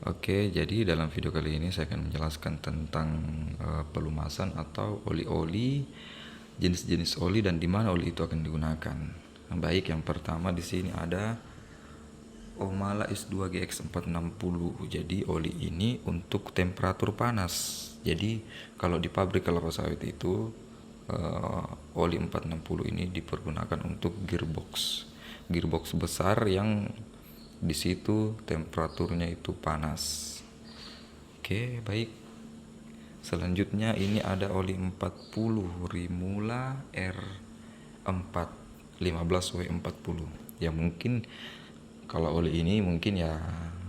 Oke, jadi dalam video kali ini saya akan menjelaskan tentang pelumasan atau oli-oli, jenis-jenis oli dan di mana oli itu akan digunakan. Baik, yang pertama di sini ada Omala S2GX 460. Jadi oli ini untuk temperatur panas. Jadi kalau di pabrik kelapa sawit itu oli 460 ini dipergunakan untuk gearbox. Gearbox besar yang di situ temperaturnya itu panas. Oke, baik. Selanjutnya ini ada oli 40 Rimula R4 15W40. Ya mungkin kalau oli ini mungkin ya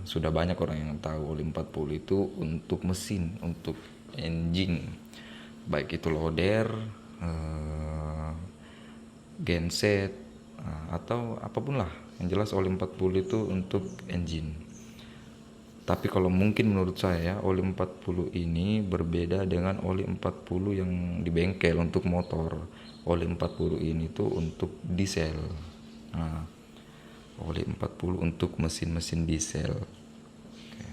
sudah banyak orang yang tahu oli 40 itu untuk mesin, untuk engine. Baik itu loader, genset, atau apapun lah. Yang jelas oli 40 itu untuk engine. Tapi kalau mungkin menurut saya oli 40 ini berbeda dengan oli 40 yang di bengkel untuk motor. Oli 40 ini tuh untuk diesel. Nah, oli 40 untuk mesin-mesin diesel. Oke.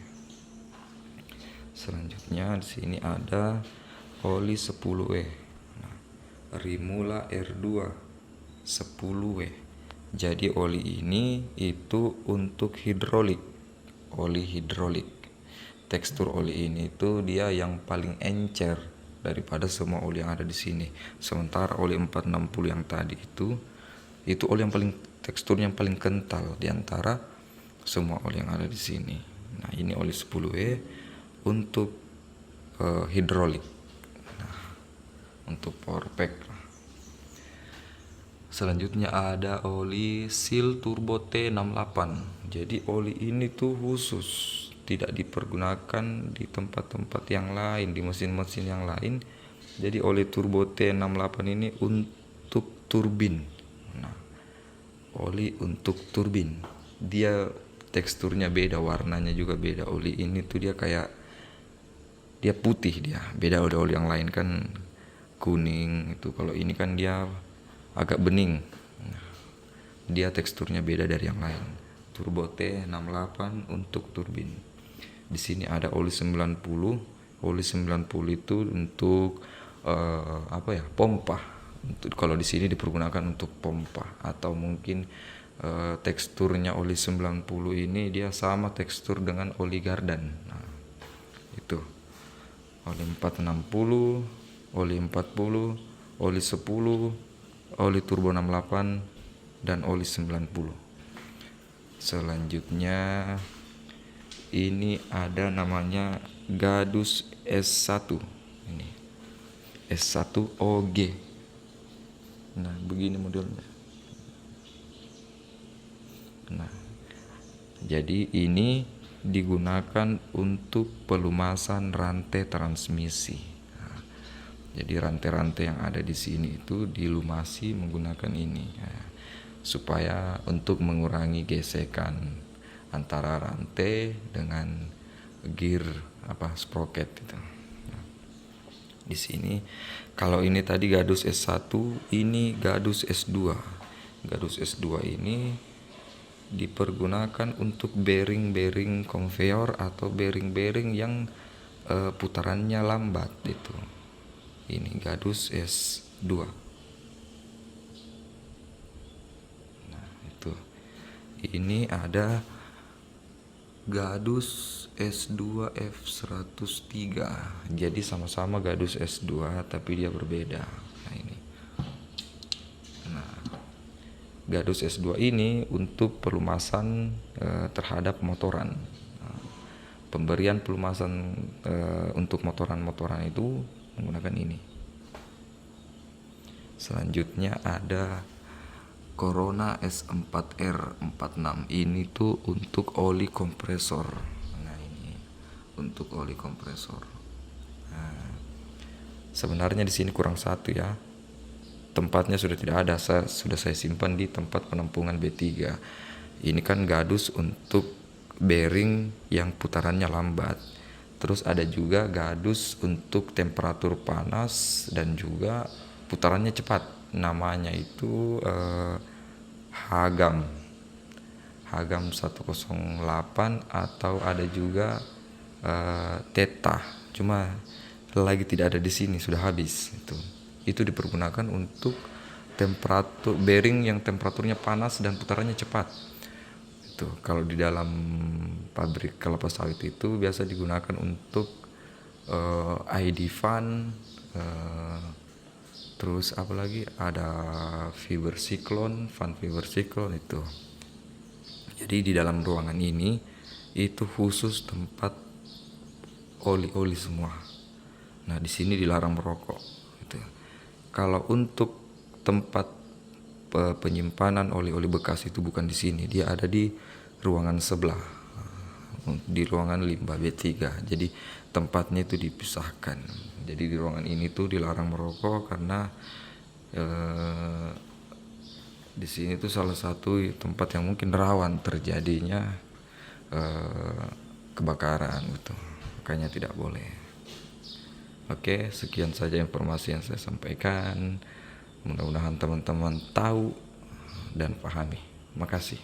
Selanjutnya di sini ada oli 10W. Nah, Rimula R2 10W. Jadi oli ini itu untuk hidrolik, oli hidrolik. Tekstur oli ini itu dia yang paling encer daripada semua oli yang ada di sini. Sementara oli 460 yang tadi itu oli yang paling teksturnya yang paling kental di antara semua oli yang ada di sini. Nah, ini oli 10W untuk hidrolik. Nah, untuk power pack. Selanjutnya ada oli Seal Turbo T68. Jadi oli ini tuh khusus, tidak dipergunakan di tempat-tempat yang lain, di mesin-mesin yang lain. Jadi oli Turbo T68 ini untuk turbin. Nah, oli untuk turbin. Dia teksturnya beda, warnanya juga beda. Oli ini tuh dia kayak dia putih dia. Beda oli yang lain kan kuning itu. Kalau ini kan dia agak bening. Dia teksturnya beda dari yang lain. Turbo T68 untuk turbin. Di sini ada oli 90. Oli 90 itu untuk pompa. Kalau di sini dipergunakan untuk pompa atau mungkin teksturnya oli 90 ini dia sama tekstur dengan oli Gardan. Nah, itu. Oli 460, oli 40, oli 10, oli turbo 68 dan oli 90. Selanjutnya ini ada namanya Gadus S1. Ini S1 OG. Nah, begini modelnya. Nah, jadi ini digunakan untuk pelumasan rantai transmisi. Jadi rantai-rantai yang ada di sini itu dilumasi menggunakan ini supaya untuk mengurangi gesekan antara rantai dengan gear sprocket itu. Nah, di sini kalau ini tadi Gadus S1, ini Gadus S2. Gadus S2 ini dipergunakan untuk bearing-bearing conveyor atau bearing-bearing yang putarannya lambat itu. Ini Gadus S2. Nah, itu. Ini ada Gadus S2 F103. Jadi sama-sama Gadus S2 tapi dia berbeda. Nah, ini. Nah, Gadus S2 ini untuk pelumasan terhadap motoran. Nah, pemberian pelumasan untuk motoran-motoran itu menggunakan ini. Selanjutnya ada Corona S4R46. Ini tuh untuk oli kompresor. Nah, ini untuk oli kompresor. Nah, sebenarnya di sini kurang satu ya. Tempatnya sudah tidak ada, sudah saya simpan di tempat penampungan B3. Ini kan Gadus untuk bearing yang putarannya lambat. Terus ada juga Gadus untuk temperatur panas dan juga putarannya cepat. Namanya itu Hagam. Hagam 108 atau ada juga Theta. Cuma lagi tidak ada di sini, sudah habis itu. Itu dipergunakan untuk temperatur bearing yang temperaturnya panas dan putarannya cepat. Itu kalau di dalam pabrik kelapa sawit itu biasa digunakan untuk ID fan, terus apalagi ada fiber cyclone, fan fiber cyclone itu. Jadi di dalam ruangan ini itu khusus tempat oli-oli semua. Nah, di sini dilarang merokok gitu. Kalau untuk tempat penyimpanan oli-oli bekas itu bukan di sini, dia ada di ruangan sebelah, di ruangan limbah B3. Jadi tempatnya itu dipisahkan. Jadi di ruangan ini tuh dilarang merokok karena di sini tuh salah satu tempat yang mungkin rawan terjadinya kebakaran gitu. Makanya tidak boleh. Oke, sekian saja informasi yang saya sampaikan. Mudah-mudahan teman-teman tahu dan pahami. Makasih.